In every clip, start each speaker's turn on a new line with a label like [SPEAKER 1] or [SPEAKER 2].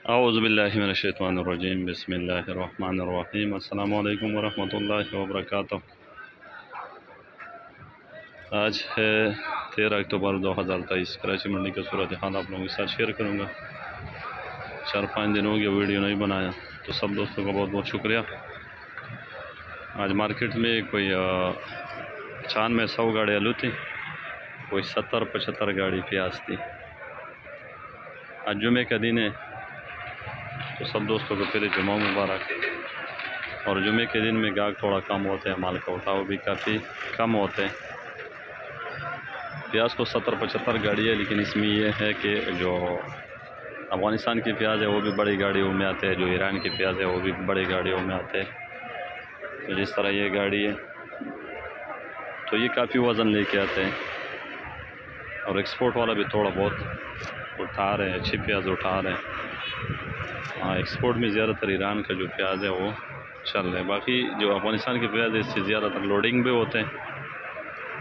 [SPEAKER 1] औज़ुबिल्लाहिमिनश्शैतानिर्रजीम बिस्मिल्लाहिर्रहमानिर्रहीम अस्सलामु अलैकुम वरहमतुल्लाहि वबरकातुहू। आज है 13 अक्टूबर 2023। कराची मंडी का सूरत हाल आप लोगों के साथ शेयर करूँगा। 4-5 दिन हो गया वीडियो नहीं बनाया, तो सब दोस्तों का बहुत बहुत शुक्रिया। आज मार्केट में कोई 95-100 गाड़ी आलू थी, कोई 70-75 गाड़ी प्याज थी। आज जुमे का दिन है, तो सब दोस्तों को पहले जुमा मुबारक। और जुमे के दिन में गाहक थोड़ा कम होते हैं, माल का उठाव भी काफ़ी कम होते हैं। प्याज तो 70-75 गाड़ी है, लेकिन इसमें यह है कि जो अफ़गानिस्तान की प्याज है वो भी बड़ी गाड़ियों में आते हैं, जो ईरान की प्याज है वो भी बड़ी गाड़ियों में आते हैं। तो जिस तरह ये गाड़ी है तो ये काफ़ी वज़न लेके आते हैं, और एक्सपोर्ट वाला भी थोड़ा बहुत उठा रहे हैं, अच्छी प्याज उठा रहे हैं। हाँ, एक्सपोर्ट में ज़्यादातर ईरान का जो प्याज है वो चल रहा है। बाकी जो अफ़गानिस्तान की प्याज है इससे ज़्यादातर लोडिंग भी होते हैं,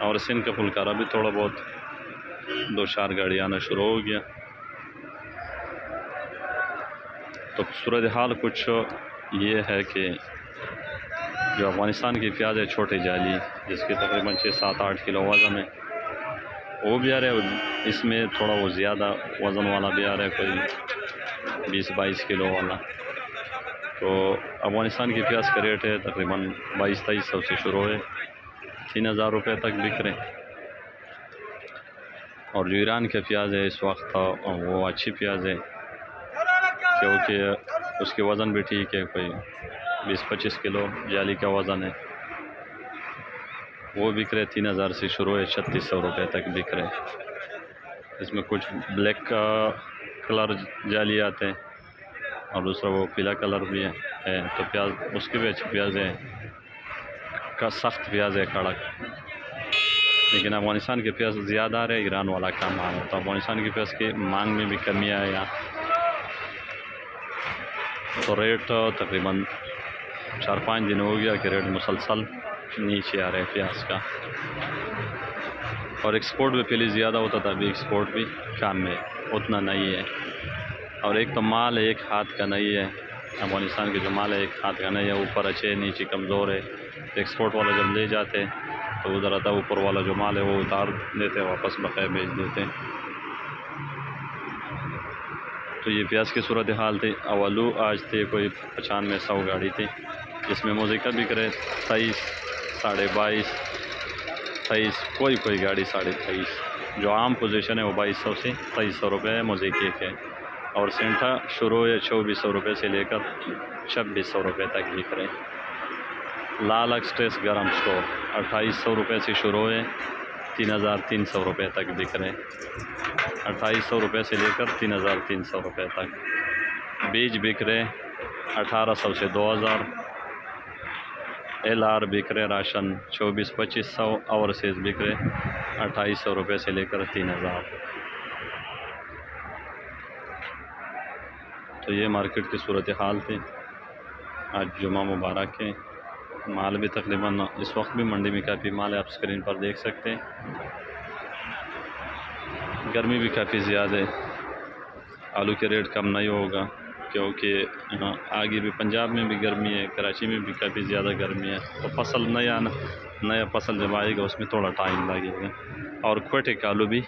[SPEAKER 1] और सिंध का फुलकारा भी थोड़ा बहुत 2-4 गाड़ी आना शुरू हो गया। तो सूरत हाल कुछ ये है कि जो अफ़गानिस्तान की प्याज है छोटी जाली, जिसके तकरीबन 6-7-8 किलो वज़न है, वो भी आ रहा है। इसमें थोड़ा वो ज़्यादा वज़न वाला भी आ रहा है, कोई 20-22 किलो वाला। तो अफ़गानिस्तान की प्याज का रेट है तकरीबन 2200-2300 से शुरू है, 3000 रुपये तक बिक रहे हैं। और जो ईरान का प्याज है इस वक्त वो अच्छी प्याज है, क्योंकि उसके वज़न भी ठीक है, कोई 20-25 किलो जाली का वज़न है। वो बिक रहे 3000 से शुरू है, 3600 रुपये तक बिक रहे। इसमें कुछ ब्लैक का कलर जाली आते हैं, और दूसरा वो पीला कलर भी है। तो प्याज उसकी भी अच्छी प्याज है, का सख्त प्याज है, कड़क। लेकिन अफ़गानिस्तान के प्याज ज़्यादा आ रहे, ईरान वाला कम आ रहा है। तो अफ़गानिस्तान की प्याज की मांग में भी कमी है यहाँ। तो रेट तकरीबन 4-5 दिन हो गया कि रेट मुसलसल नीचे आ रहे हैं प्याज का। और एक्सपोर्ट भी पहले ज़्यादा होता था, अभी एक्सपोर्ट भी कम है, उतना नहीं है। और एक तो माल एक हाथ का नहीं है, अफ़गानिस्तान के जो माल है एक हाथ का नहीं है, ऊपर अच्छे नीचे कमज़ोर है। तो एक्सपोर्ट वाला जब ले जाते हैं तो उधर आता ऊपर वाला जो माल है वो उतार देते हैं, वापस बकाया बेच देते हैं। तो ये प्याज की सूरत हाल थी। आलू आज थे कोई 95-100 गाड़ी थी, जिसमें मोज़िका बिक रहे 23, 22.5, 23, कोई गाड़ी 23.5। जो आम पोजीशन है वो 2200 से 2300 रुपये है मोज़िके के। और सेंटा शुरू है 2400 रुपये से लेकर 2600 रुपये तक बिक रहे। लाल एक्सप्रेस गरम स्टोर 2800 रुपये से शुरू है, 3300 रुपये तक बिक रहे। 2800 रुपये से लेकर 3300 रुपये तक। बीज बिक रहे 1800 से 2000। LR बिक रहे राशन 24-2500। ओवरसीज़ बिक रहे 2800 रुपये से लेकर 3000। तो ये मार्केट की सूरत हाल थी। आज जुमा मुबारक है। माल भी तकरीबन इस वक्त भी मंडी में काफ़ी माल है, आप स्क्रीन पर देख सकते हैं। गर्मी भी काफ़ी ज़्यादा है, आलू के रेट कम नहीं होगा, क्योंकि आगे भी पंजाब में भी गर्मी है, कराची में भी काफ़ी ज़्यादा गर्मी है। तो फसल नया फसल जब आएगा उसमें थोड़ा टाइम लगेगा। और क्वेटे का आलू भी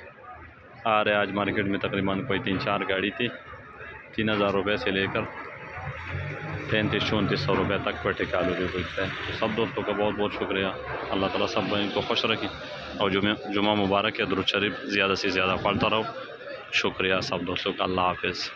[SPEAKER 1] आ रहा है। आज मार्केट में तकरीबन कोई 3-4 गाड़ी थी, 3000 रुपये से लेकर 3300-3400 रुपये तक क्वेटे का आलू भी बिकता है। तो सब दोस्तों का बहुत बहुत शुक्रिया। अल्लाह ताला सब को खुश रखें, और जुमा मुबारक है। दुरूद शरीफ ज़्यादा से ज़्यादा पढ़ता रहो। शुक्रिया सब दोस्तों का। अल्लाह हाफ़िज़।